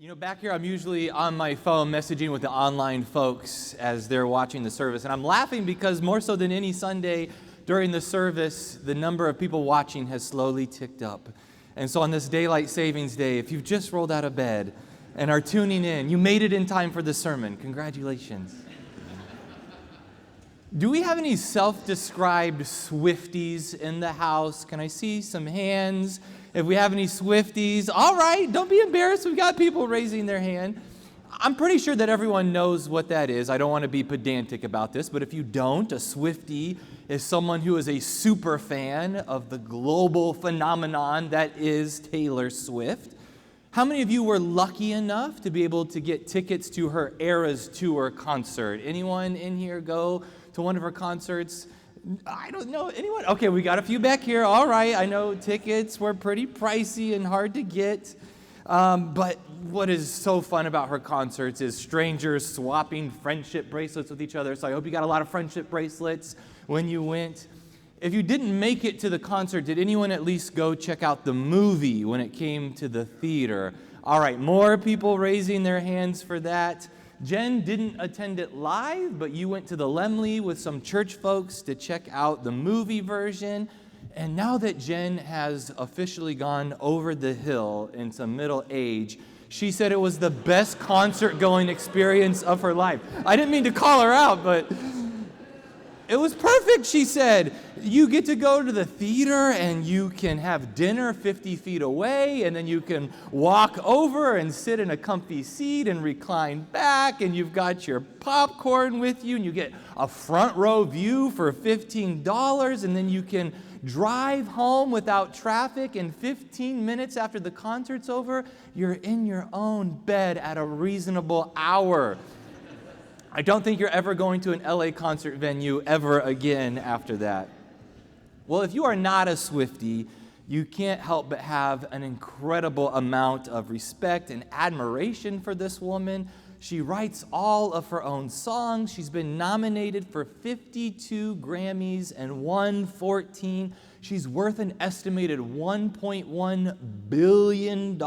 Back here I'm usually on my phone messaging with the online folks as they're watching the service. And I'm laughing because more so than any Sunday during the service, the number of people watching has slowly ticked up. And so on this Daylight Savings Day, if you've just rolled out of bed and are tuning in, you made it in time for the sermon. Congratulations. Do we have any self-described Swifties in the house? Can I see some hands? If we have any Swifties, all right, don't be embarrassed. We've got people raising their hand. I'm pretty sure that everyone knows what that is. I don't want to be pedantic about this, but if you don't, a Swiftie is someone who is a super fan of the global phenomenon that is Taylor Swift. How many of you were lucky enough to be able to get tickets to her Eras Tour concert? Anyone in here go to one of her concerts? I don't know. Anyone? Okay, we got a few back here. All right, I know tickets were pretty pricey and hard to get. But what is so fun about her concerts is strangers swapping friendship bracelets with each other. So I hope you got a lot of friendship bracelets when you went. If you didn't make it to the concert, did anyone at least go check out the movie when it came to the theater? All right, more people raising their hands for that. Jen didn't attend it live, but you went to the Lemley with some church folks to check out the movie version. And now that Jen has officially gone over the hill into middle age, she said it was the best concert-going experience of her life. I didn't mean to call her out, but it was perfect, she said. You get to go to the theater and you can have dinner 50 feet away, and then you can walk over and sit in a comfy seat and recline back, and you've got your popcorn with you, and you get a front row view for $15, and then you can drive home without traffic, and 15 minutes after the concert's over, you're in your own bed at a reasonable hour. I don't think you're ever going to an LA concert venue ever again after that. Well, if you are not a Swiftie, you can't help but have an incredible amount of respect and admiration for this woman. She writes all of her own songs. She's been nominated for 52 Grammys and won 14. She's worth an estimated $1.1 billion.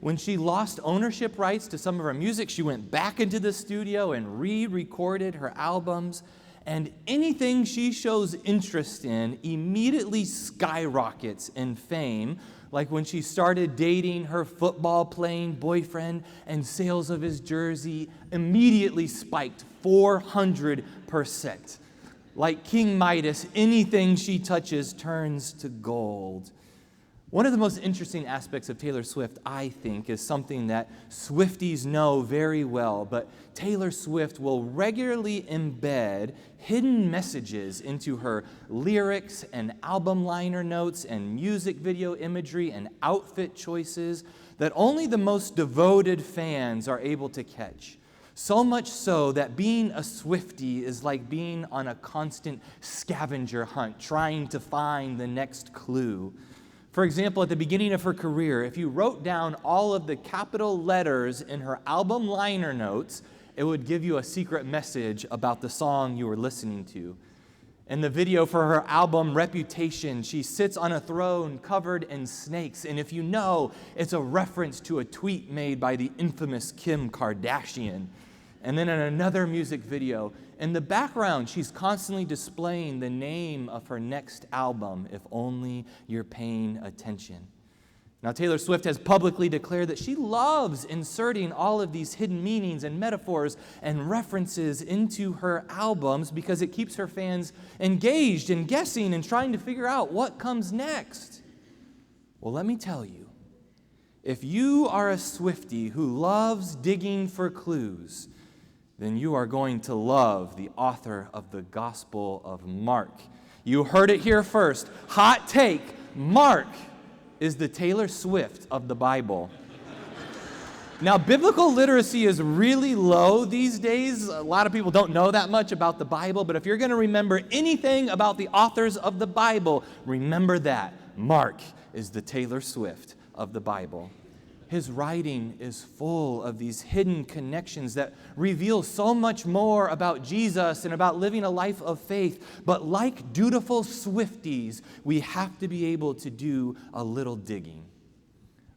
When she lost ownership rights to some of her music, she went back into the studio and re-recorded her albums. And anything she shows interest in immediately skyrockets in fame, like when she started dating her football-playing boyfriend and sales of his jersey immediately spiked 400%. Like King Midas, anything she touches turns to gold. One of the most interesting aspects of Taylor Swift, I think, is something that Swifties know very well, but Taylor Swift will regularly embed hidden messages into her lyrics and album liner notes and music video imagery and outfit choices that only the most devoted fans are able to catch. So much so that being a Swiftie is like being on a constant scavenger hunt, trying to find the next clue. For example, at the beginning of her career, if you wrote down all of the capital letters in her album liner notes, it would give you a secret message about the song you were listening to. In the video for her album Reputation, she sits on a throne covered in snakes, and if you know, it's a reference to a tweet made by the infamous Kim Kardashian. And then in another music video, in the background, she's constantly displaying the name of her next album, If Only You're Paying Attention. Now, Taylor Swift has publicly declared that she loves inserting all of these hidden meanings and metaphors and references into her albums because it keeps her fans engaged and guessing and trying to figure out what comes next. Well, let me tell you, if you are a Swiftie who loves digging for clues, then you are going to love the author of the Gospel of Mark. You heard it here first. Hot take, Mark is the Taylor Swift of the Bible. Now, biblical literacy is really low these days. A lot of people don't know that much about the Bible, but if you're going to remember anything about the authors of the Bible, remember that. Mark is the Taylor Swift of the Bible. His writing is full of these hidden connections that reveal so much more about Jesus and about living a life of faith. But like dutiful Swifties, we have to be able to do a little digging.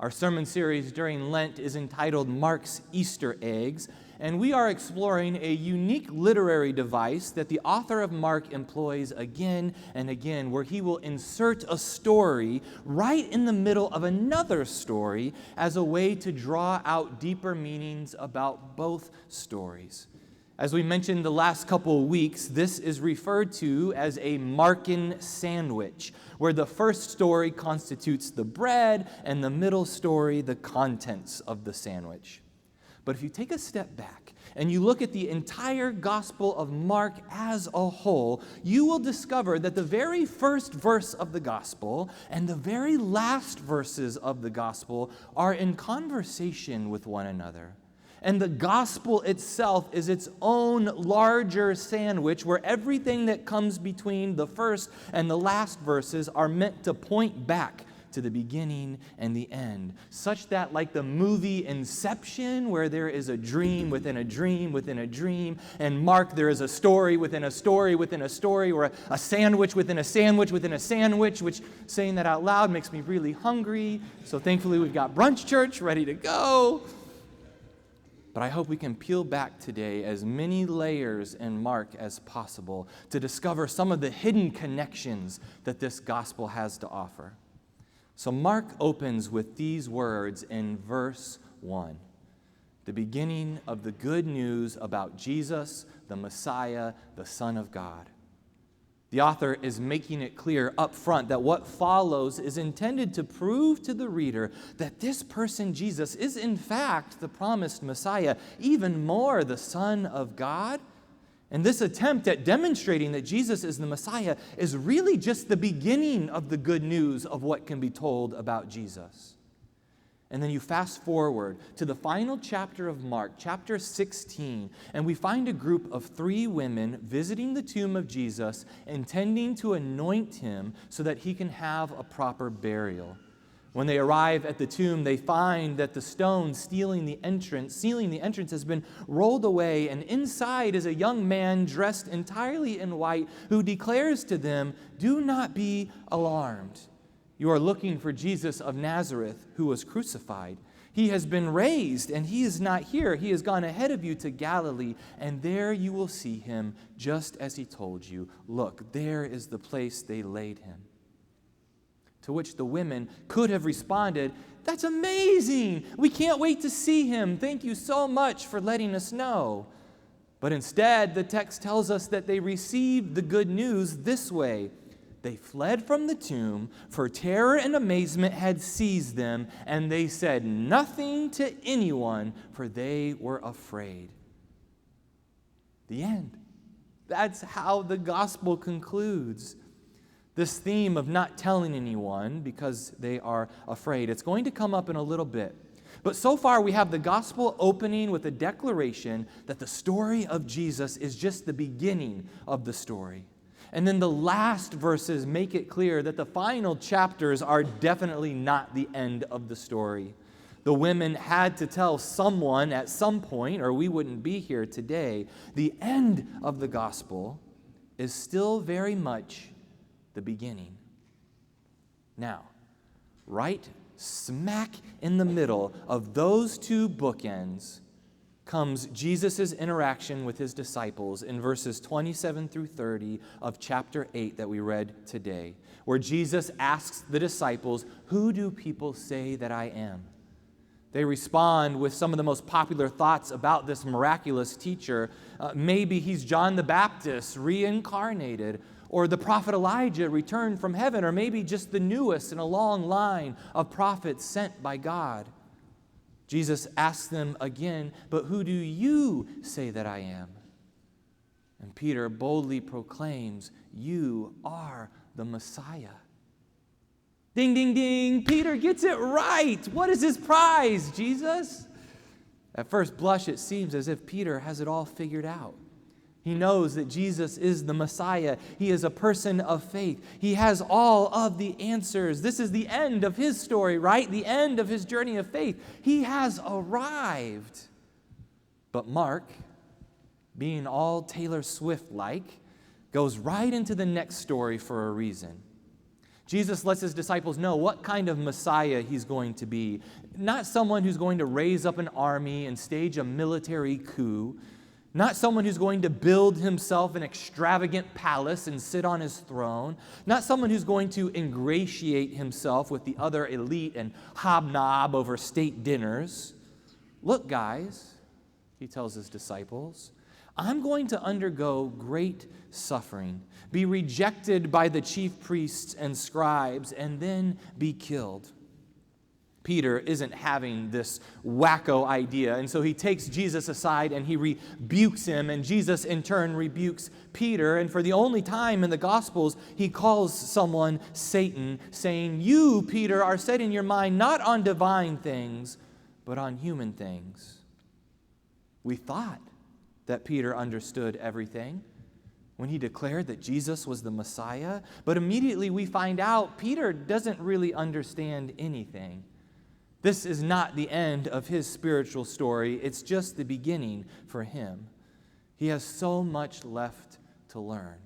Our sermon series during Lent is entitled Mark's Easter Eggs, and we are exploring a unique literary device that the author of Mark employs again and again, where he will insert a story right in the middle of another story as a way to draw out deeper meanings about both stories. As we mentioned the last couple of weeks, this is referred to as a Markan sandwich, where the first story constitutes the bread and the middle story the contents of the sandwich. But if you take a step back and you look at the entire Gospel of Mark as a whole, you will discover that the very first verse of the Gospel and the very last verses of the Gospel are in conversation with one another. And the gospel itself is its own larger sandwich where everything that comes between the first and the last verses are meant to point back to the beginning and the end, such that like the movie Inception, where there is a dream within a dream within a dream, and Mark, there is a story within a story within a story, or a sandwich within a sandwich within a sandwich, which saying that out loud makes me really hungry. So thankfully we've got brunch church ready to go. But I hope we can peel back today as many layers in Mark as possible to discover some of the hidden connections that this gospel has to offer. So Mark opens with these words in verse 1, the beginning of the good news about Jesus, the Messiah, the Son of God. The author is making it clear up front that what follows is intended to prove to the reader that this person, Jesus, is in fact the promised Messiah, even more the Son of God. And this attempt at demonstrating that Jesus is the Messiah is really just the beginning of the good news of what can be told about Jesus. And then you fast forward to the final chapter of Mark, chapter 16, and we find a group of 3 women visiting the tomb of Jesus, intending to anoint him so that he can have a proper burial. When they arrive at the tomb, they find that the stone sealing the entrance has been rolled away, and inside is a young man dressed entirely in white who declares to them, "Do not be alarmed. You are looking for Jesus of Nazareth, who was crucified. He has been raised, and he is not here. He has gone ahead of you to Galilee, and there you will see him, just as he told you. Look, there is the place they laid him." To which the women could have responded, "That's amazing! We can't wait to see him. Thank you so much for letting us know." But instead, the text tells us that they received the good news this way. They fled from the tomb, for terror and amazement had seized them, and they said nothing to anyone, for they were afraid. The end. That's how the gospel concludes. This theme of not telling anyone because they are afraid, it's going to come up in a little bit. But so far we have the gospel opening with a declaration that the story of Jesus is just the beginning of the story. And then the last verses make it clear that the final chapters are definitely not the end of the story. The women had to tell someone at some point, or we wouldn't be here today. The end of the gospel is still very much the beginning. Now, right smack in the middle of those 2 bookends comes Jesus' interaction with his disciples in verses 27 through 30 of chapter 8 that we read today, where Jesus asks the disciples, "Who do people say that I am?" They respond with some of the most popular thoughts about this miraculous teacher. Maybe he's John the Baptist reincarnated, or the prophet Elijah returned from heaven, or maybe just the newest in a long line of prophets sent by God. Jesus asks them again, "But who do you say that I am?" And Peter boldly proclaims, "You are the Messiah." Ding, ding, ding. Peter gets it right. What is his prize, Jesus? At first blush, it seems as if Peter has it all figured out. He knows that Jesus is the Messiah. He is a person of faith. He has all of the answers. This is the end of his story, right? The end of his journey of faith. He has arrived. But Mark, being all Taylor Swift-like, goes right into the next story for a reason. Jesus lets his disciples know what kind of Messiah he's going to be. Not someone who's going to raise up an army and stage a military coup. Not someone who's going to build himself an extravagant palace and sit on his throne. Not someone who's going to ingratiate himself with the other elite and hobnob over state dinners. Look, guys, he tells his disciples, I'm going to undergo great suffering, be rejected by the chief priests and scribes, and then be killed. Peter isn't having this wacko idea, and so he takes Jesus aside and he rebukes him, and Jesus in turn rebukes Peter, and for the only time in the Gospels, he calls someone Satan, saying, You, Peter, are setting your mind not on divine things, but on human things. We thought that Peter understood everything when he declared that Jesus was the Messiah, but immediately we find out Peter doesn't really understand anything. This is not the end of his spiritual story. It's just the beginning for him. He has so much left to learn.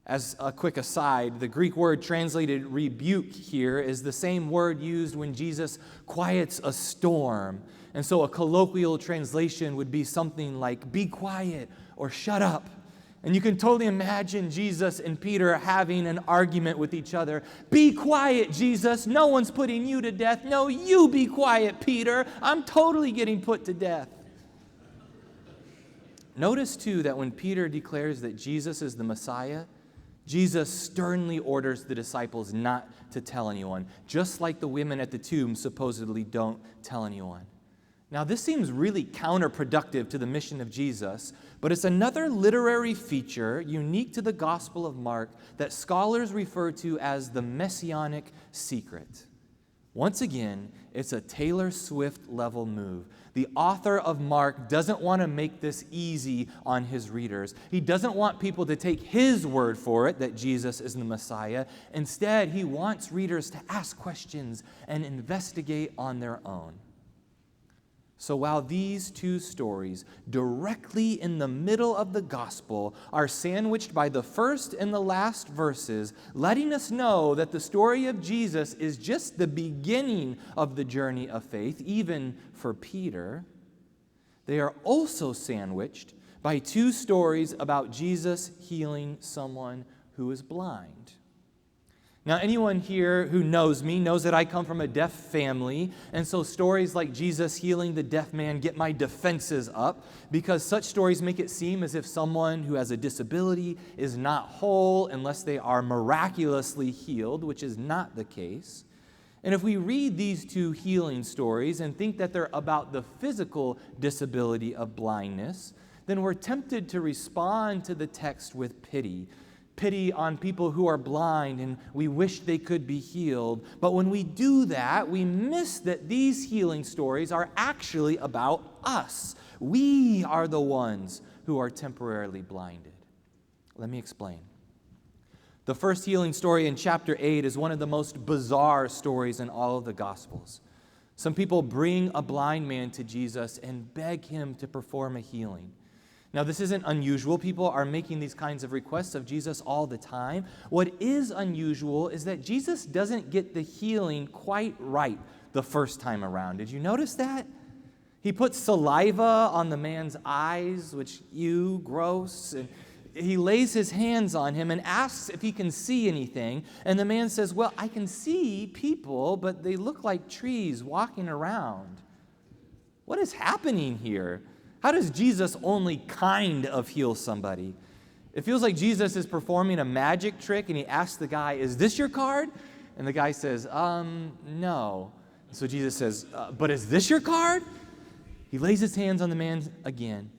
As a quick aside, the Greek word translated rebuke here is the same word used when Jesus quiets a storm. And so a colloquial translation would be something like, be quiet or shut up. And you can totally imagine Jesus and Peter having an argument with each other. Be quiet, Jesus. No one's putting you to death. No, you be quiet, Peter. I'm totally getting put to death. Notice, too, that when Peter declares that Jesus is the Messiah, Jesus sternly orders the disciples not to tell anyone, just like the women at the tomb supposedly don't tell anyone. Now, this seems really counterproductive to the mission of Jesus, but it's another literary feature unique to the Gospel of Mark that scholars refer to as the messianic secret. Once again, it's a Taylor Swift-level move. The author of Mark doesn't want to make this easy on his readers. He doesn't want people to take his word for it that Jesus is the Messiah. Instead, he wants readers to ask questions and investigate on their own. So while these two stories, directly in the middle of the gospel, are sandwiched by the first and the last verses, letting us know that the story of Jesus is just the beginning of the journey of faith, even for Peter, they are also sandwiched by two stories about Jesus healing someone who is blind. Now, anyone here who knows me knows that I come from a deaf family, and so stories like Jesus healing the deaf man get my defenses up, because such stories make it seem as if someone who has a disability is not whole unless they are miraculously healed, which is not the case. And if we read these two healing stories and think that they're about the physical disability of blindness, then we're tempted to respond to the text with pity. Pity on people who are blind, and we wish they could be healed. But when we do that, we miss that these healing stories are actually about us. We are the ones who are temporarily blinded. Let me explain. The first healing story in chapter 8 is one of the most bizarre stories in all of the Gospels. Some people bring a blind man to Jesus and beg him to perform a healing. Now, this isn't unusual. People are making these kinds of requests of Jesus all the time. What is unusual is that Jesus doesn't get the healing quite right the first time around. Did you notice that? He puts saliva on the man's eyes, which gross, and he lays his hands on him and asks if he can see anything. And the man says, well, I can see people, but they look like trees walking around. What is happening here? How does Jesus only kind of heal somebody? It feels like Jesus is performing a magic trick, and he asks the guy, is this your card? And the guy says, no. So Jesus says, but is this your card? He lays his hands on the man again,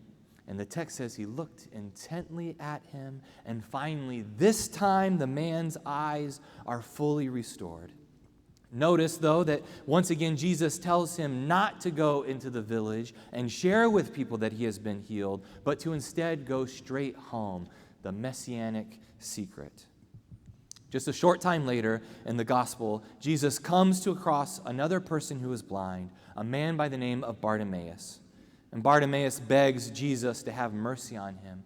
and the text says he looked intently at him, and finally, this time, the man's eyes are fully restored. Notice, though, that once again Jesus tells him not to go into the village and share with people that he has been healed, but to instead go straight home, the messianic secret. Just a short time later in the gospel, Jesus comes to across another person who is blind, a man by the name of Bartimaeus. And Bartimaeus begs Jesus to have mercy on him.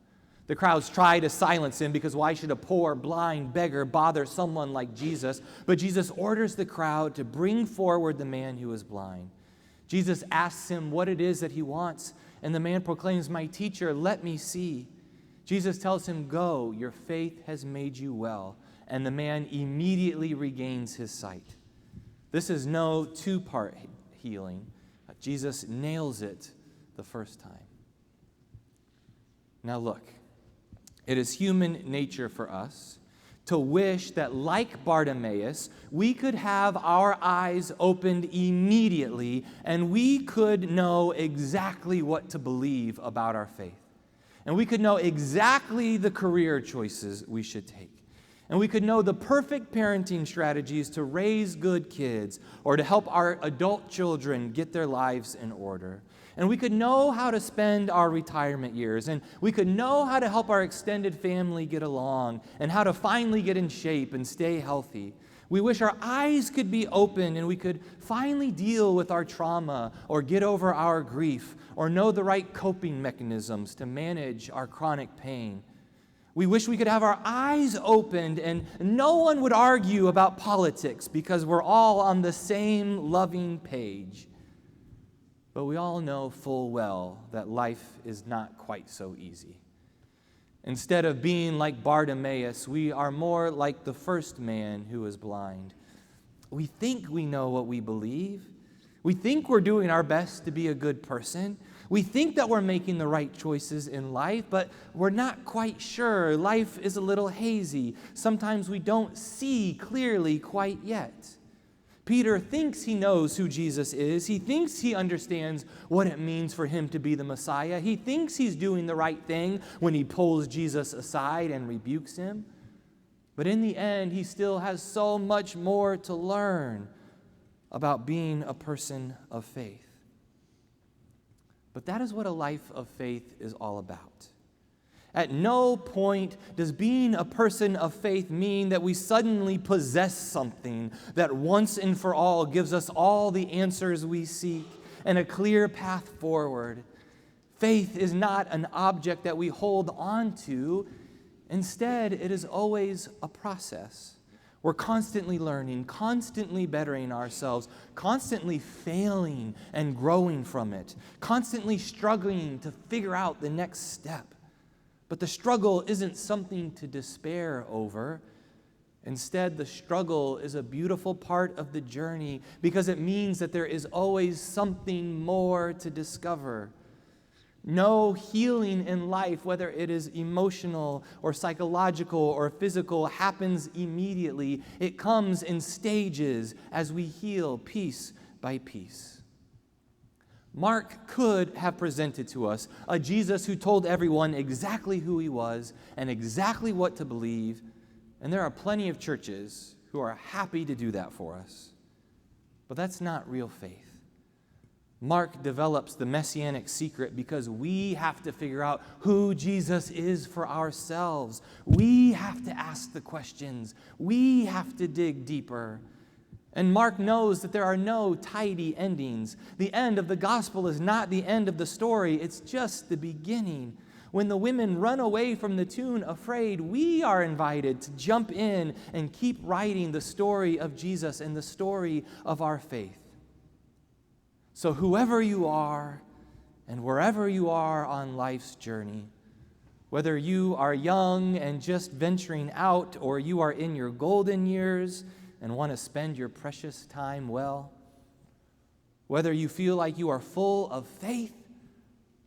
The crowds try to silence him because why should a poor, blind beggar bother someone like Jesus? But Jesus orders the crowd to bring forward the man who is blind. Jesus asks him what it is that he wants, and the man proclaims, "My teacher, let me see." Jesus tells him, "Go, your faith has made you well." And the man immediately regains his sight. This is no two-part healing. Jesus nails it the first time. Now look, it is human nature for us to wish that, like Bartimaeus, we could have our eyes opened immediately and we could know exactly what to believe about our faith. And we could know exactly the career choices we should take. And we could know the perfect parenting strategies to raise good kids or to help our adult children get their lives in order. And we could know how to spend our retirement years. And we could know how to help our extended family get along and how to finally get in shape and stay healthy. We wish our eyes could be open and we could finally deal with our trauma or get over our grief or know the right coping mechanisms to manage our chronic pain. We wish we could have our eyes opened and no one would argue about politics because we're all on the same loving page. But we all know full well that life is not quite so easy. Instead of being like Bartimaeus, we are more like the first man who is blind. We think we know what we believe. We think we're doing our best to be a good person. We think that we're making the right choices in life, but we're not quite sure. Life is a little hazy. Sometimes we don't see clearly quite yet. Peter thinks he knows who Jesus is. He thinks he understands what it means for him to be the Messiah. He thinks he's doing the right thing when he pulls Jesus aside and rebukes him. But in the end, he still has so much more to learn about being a person of faith. But that is what a life of faith is all about. At no point does being a person of faith mean that we suddenly possess something that once and for all gives us all the answers we seek and a clear path forward. Faith is not an object that we hold on to. Instead, it is always a process. We're constantly learning, constantly bettering ourselves, constantly failing and growing from it, constantly struggling to figure out the next step. But the struggle isn't something to despair over. Instead, the struggle is a beautiful part of the journey because it means that there is always something more to discover. No healing in life, whether it is emotional or psychological or physical, happens immediately. It comes in stages as we heal piece by piece. Mark could have presented to us a Jesus who told everyone exactly who he was and exactly what to believe, and there are plenty of churches who are happy to do that for us. But that's not real faith. Mark develops the messianic secret because we have to figure out who Jesus is for ourselves. We have to ask the questions. We have to dig deeper. And Mark knows that there are no tidy endings. The end of the gospel is not the end of the story. It's just the beginning. When the women run away from the tomb afraid, we are invited to jump in and keep writing the story of Jesus and the story of our faith. So whoever you are and wherever you are on life's journey, whether you are young and just venturing out or you are in your golden years and want to spend your precious time well, whether you feel like you are full of faith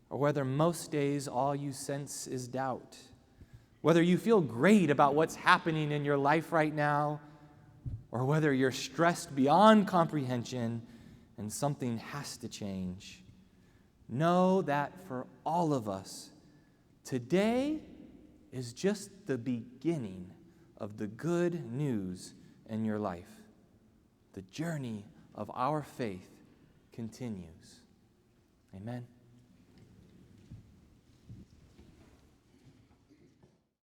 or whether most days all you sense is doubt, whether you feel great about what's happening in your life right now or whether you're stressed beyond comprehension and something has to change, know that for all of us, today is just the beginning of the good news in your life. The journey of our faith continues. Amen.